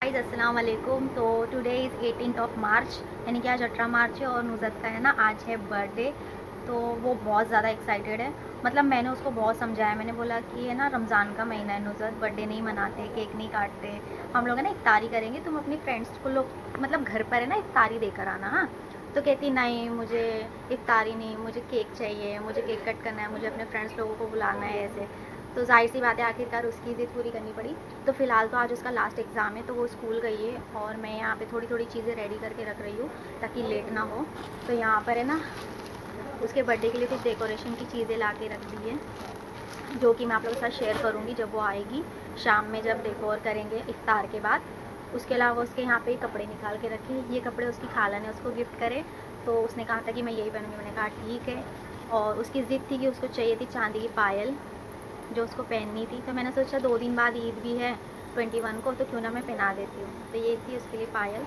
Guys अस्सलाम वालेकुम। तो today is 18th of March, यानी कि आज 18 मार्च है और नुज़त का है ना आज है बर्थडे। तो वो बहुत ज़्यादा एक्साइटेड है। मतलब मैंने उसको बहुत समझाया, मैंने बोला कि है ना रमज़ान का महीना है, नुज़त बर्थडे नहीं मनाते, केक नहीं काटते, हम लोग है ना इफ्तारी करेंगे, तुम अपनी फ्रेंड्स को लोग मतलब घर पर है ना इफ्तारी देकर आना। हाँ, तो कहती नहीं मुझे इफ्तारी नहीं, मुझे केक चाहिए, मुझे केक कट करना है, मुझे अपने फ्रेंड्स लोगों को बुलाना है ऐसे। तो जाहिर सी बात है आखिरकार उसकी ज़िद पूरी करनी पड़ी। तो फ़िलहाल तो आज उसका लास्ट एग्ज़ाम है, तो वो स्कूल गई है और मैं यहाँ पे थोड़ी थोड़ी चीज़ें रेडी करके रख रही हूँ ताकि लेट ना हो। तो यहाँ पर है ना उसके बर्थडे के लिए कुछ डेकोरेशन की चीज़ें ला के रख दी है, जो कि मैं आप लोगों के साथ शेयर करूँगी जब वो आएगी शाम में, जब डेकोर करेंगे इफ्तार के बाद। उसके अलावा उसके यहाँ पे कपड़े निकाल के रखे, ये कपड़े उसकी खाला ने उसको गिफ्ट करे, तो उसने कहा था कि मैं यही पहनूँगी, मैंने कहा ठीक है। और उसकी ज़िद थी कि उसको चाहिए थी चांदी की पायल जो उसको पहननी थी, तो मैंने सोचा 2 दिन बाद ईद भी है 21 को, तो क्यों ना मैं पहना देती हूँ। तो ये थी उसके लिए पायल।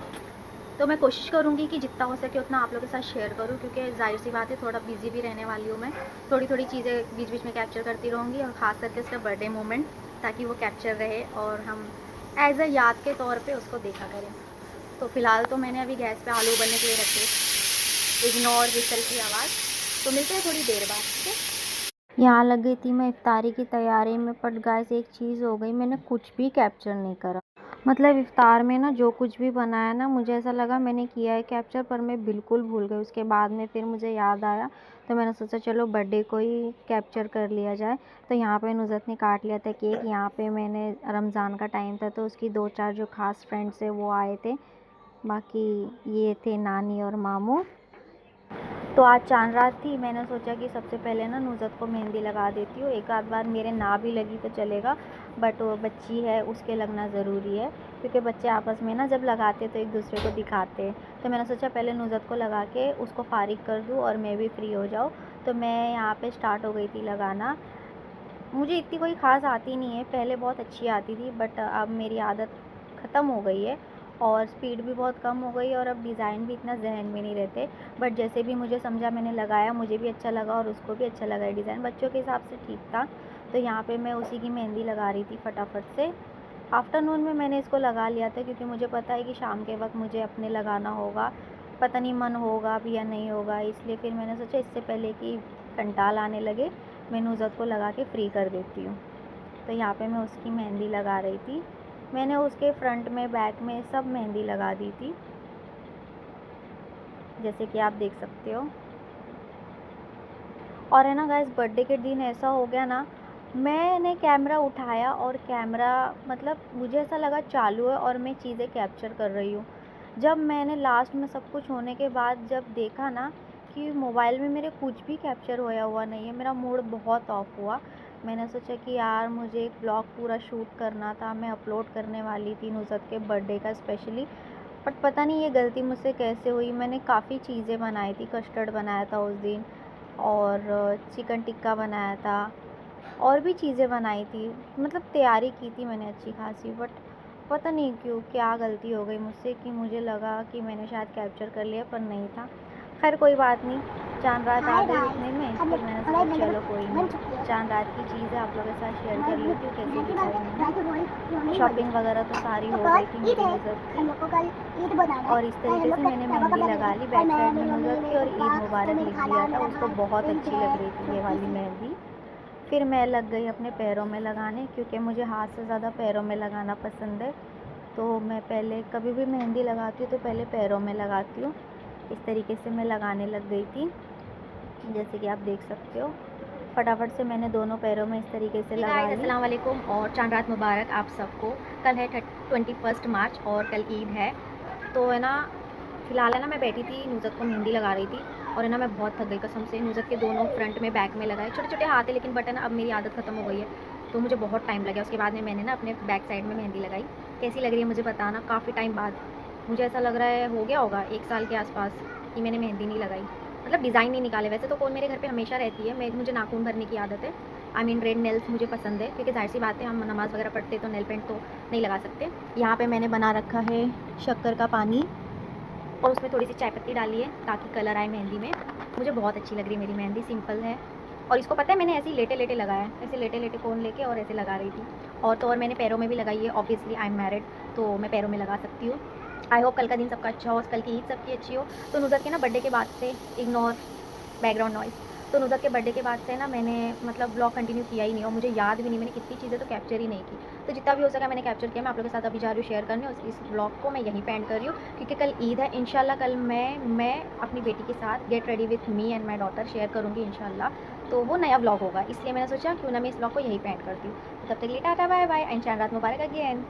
तो मैं कोशिश करूँगी कि जितना हो सके उतना आप लोगों के साथ शेयर करूँ, क्योंकि जाहिर सी बात है थोड़ा बिजी भी रहने वाली हूँ मैं। थोड़ी थोड़ी चीज़ें बीच बीच में कैप्चर करती रहूँगी, और ख़ास करके उसका बर्थडे मोमेंट, ताकि वो कैप्चर रहे और हम एज अ याद के तौर पर उसको देखा करें। तो फ़िलहाल तो मैंने अभी गैस पर आलू उबलने के लिए रखे, इग्नोर विसल की आवाज़। तो मिलते हैं थोड़ी देर बाद, ठीक है। यहाँ लग गई थी मैं इफ्तारी की तैयारी में, बट गाइस एक चीज़ हो गई, मैंने कुछ भी कैप्चर नहीं करा। मतलब इफ्तार में ना जो कुछ भी बनाया ना, मुझे ऐसा लगा मैंने किया है कैप्चर, पर मैं बिल्कुल भूल गई। उसके बाद में फिर मुझे याद आया, तो मैंने सोचा चलो बर्थडे को ही कैप्चर कर लिया जाए। तो यहाँ पे नुज़त ने काट लिया था केक। यहाँ पे मैंने रमज़ान का टाइम था तो उसकी 2-4 जो खास फ्रेंड्स है वो आए थे, बाकी ये थे नानी और मामू। तो आज चाँद रात थी, मैंने सोचा कि सबसे पहले ना नुज़त को मेहंदी लगा देती हूँ। एक आध बार मेरे ना भी लगी तो चलेगा, बट वो बच्ची है उसके लगना ज़रूरी है, क्योंकि बच्चे आपस में ना जब लगाते तो एक दूसरे को दिखाते हैं। तो मैंने सोचा पहले नुज़त को लगा के उसको फ़ारिग कर दूँ और मैं भी फ्री हो जाऊँ। तो मैं यहाँ पे स्टार्ट हो गई थी लगाना। मुझे इतनी कोई ख़ास आती नहीं है, पहले बहुत अच्छी आती थी, बट अब मेरी आदत ख़त्म हो गई है और स्पीड भी बहुत कम हो गई, और अब डिज़ाइन भी इतना जहन में नहीं रहते। बट जैसे भी मुझे समझा मैंने लगाया, मुझे भी अच्छा लगा और उसको भी अच्छा लगा। डिज़ाइन बच्चों के हिसाब से ठीक था। तो यहाँ पे मैं उसी की मेहंदी लगा रही थी फटाफट से। आफ्टरनून में मैंने इसको लगा लिया था, क्योंकि मुझे पता है कि शाम के वक्त मुझे अपने लगाना होगा, पता नहीं मन होगा भी या नहीं होगा, इसलिए फिर मैंने सोचा इससे पहले कि कंटाल आने लगे, मैं नुज़त को लगा के फ्री कर देती हूँ। तो यहाँ पे मैं उसकी मेहंदी लगा रही थी। मैंने उसके फ्रंट में, बैक में सब मेहंदी लगा दी थी, जैसे कि आप देख सकते हो। और है ना गाइस, बर्थडे के दिन ऐसा हो गया ना, मैंने कैमरा उठाया और कैमरा मतलब मुझे ऐसा लगा चालू है और मैं चीज़ें कैप्चर कर रही हूँ। जब मैंने लास्ट में सब कुछ होने के बाद जब देखा ना कि मोबाइल में मेरे कुछ भी कैप्चर होया हुआ नहीं है, मेरा मूड बहुत ऑफ हुआ। मैंने सोचा कि यार मुझे एक ब्लॉग पूरा शूट करना था, मैं अपलोड करने वाली थी नुज़त के बर्थडे का स्पेशली, बट पता नहीं ये गलती मुझसे कैसे हुई। मैंने काफ़ी चीज़ें बनाई थी, कस्टर्ड बनाया था उस दिन, और चिकन टिक्का बनाया था, और भी चीज़ें बनाई थी, मतलब तैयारी की थी मैंने अच्छी खासी। बट पता नहीं क्यों क्या गलती हो गई मुझसे कि मुझे लगा कि मैंने शायद कैप्चर कर लिया, पर नहीं था। खैर कोई बात नहीं, चाँद रात आ गई उतने में, फिर मैंने सोचा चलो कोई नहीं, चाँद रात की चीज़ है आप लोगों के साथ शेयर कर लेती हूँ कैसी दिखाई मैंने। शॉपिंग वगैरह तो सारी हो गई थी मेरी नुज़त की, और इस तरीके से मैंने मेहंदी लगा ली बैक साइड में नुज़त की, और ईद मुबारक लिख दिया था। उसको बहुत अच्छी लग रही थी ये वाली मेहंदी। फिर मैं लग गई अपने पैरों में लगाने, क्योंकि मुझे हाथ से ज़्यादा पैरों में लगाना पसंद है। तो मैं पहले कभी भी मेहंदी लगाती हूँ तो पहले पैरों में लगाती हूँ। इस तरीके से मैं लगाने लग गई थी, जैसे कि आप देख सकते हो। फटाफट से मैंने दोनों पैरों में इस तरीके से लगा ली। अस्सलाम वालेकुम और चाँद रात मुबारक आप सबको। कल है 21 मार्च और कल ईद है। तो है ना फ़िलहाल है ना मैं बैठी थी, नुज़त को मेहंदी लगा रही थी, और है ना मैं बहुत थक गई कसम से। नुज़त के दोनों फ्रंट में, बैक में लगाए, छोटे छोटे हाथ है लेकिन, बट है ना अब मेरी आदत ख़त्म हो गई है, तो मुझे बहुत टाइम लगा। उसके बाद में मैंने ना अपने बैक साइड में मेहंदी लगाई। कैसी लग रही है मुझे बताना, काफ़ी टाइम बाद। मुझे ऐसा लग रहा है हो गया होगा 1 साल के आसपास कि मैंने मेहंदी नहीं लगाई, मतलब डिज़ाइन नहीं निकाले। वैसे तो कोन मेरे घर पे हमेशा रहती है, मुझे नाखून भरने की आदत है। आई मीन रेड नेल्स मुझे पसंद है, क्योंकि जाहिर सी बात है हम नमाज़ वगैरह पढ़ते तो नेल पेंट तो नहीं लगा सकते। यहाँ पे मैंने बना रखा है शक्कर का पानी, और उसमें थोड़ी सी चाय पत्ती डाली है ताकि कलर आए मेहंदी में। मुझे बहुत अच्छी लग रही है मेरी मेहंदी, सिंपल है। और इसको पता है मैंने ऐसे ही लेटे लेटे लगाया है, ऐसे लेटे लेटे कोन लेके और ऐसे लगा रही थी। और तो और मैंने पैरों में भी लगाई है, ऑब्वियसली आई एम मैरिड, तो मैं पैरों में लगा सकती हूँ। आई होप कल का दिन सबका अच्छा हो, कल की ईद सबकी अच्छी हो। तो नुज़रत के ना बर्थडे के बाद से, इग्नोर बैकग्राउंड नॉइज़, तो नुज़रत के बर्थडे के बाद से ना मैंने मतलब ब्लॉग कंटिन्यू किया ही नहीं, और मुझे याद भी नहीं मैंने कितनी चीज़ें तो कैप्चर ही नहीं की। तो जितना भी हो सका मैंने कैप्चर किया। मैं आप लोगों के साथ अभी जा रही हूँ शेयर करने, और इस ब्लॉग को मैं यहीं पे एंड कर रही हूँ, क्योंकि कल ईद है। इंशाल्लाह कल मैं अपनी बेटी के साथ get ready with me and my daughter share करूँगी इंशाल्लाह। तो वो नया ब्लॉग होगा, इसलिए मैंने सोचा क्यों ना मैं इस ब्लॉग को यहीं पे एंड करती हूँ। तो तब तक के लिए टाटा बाय बाय एंड चांद रात मुबारक अगेन।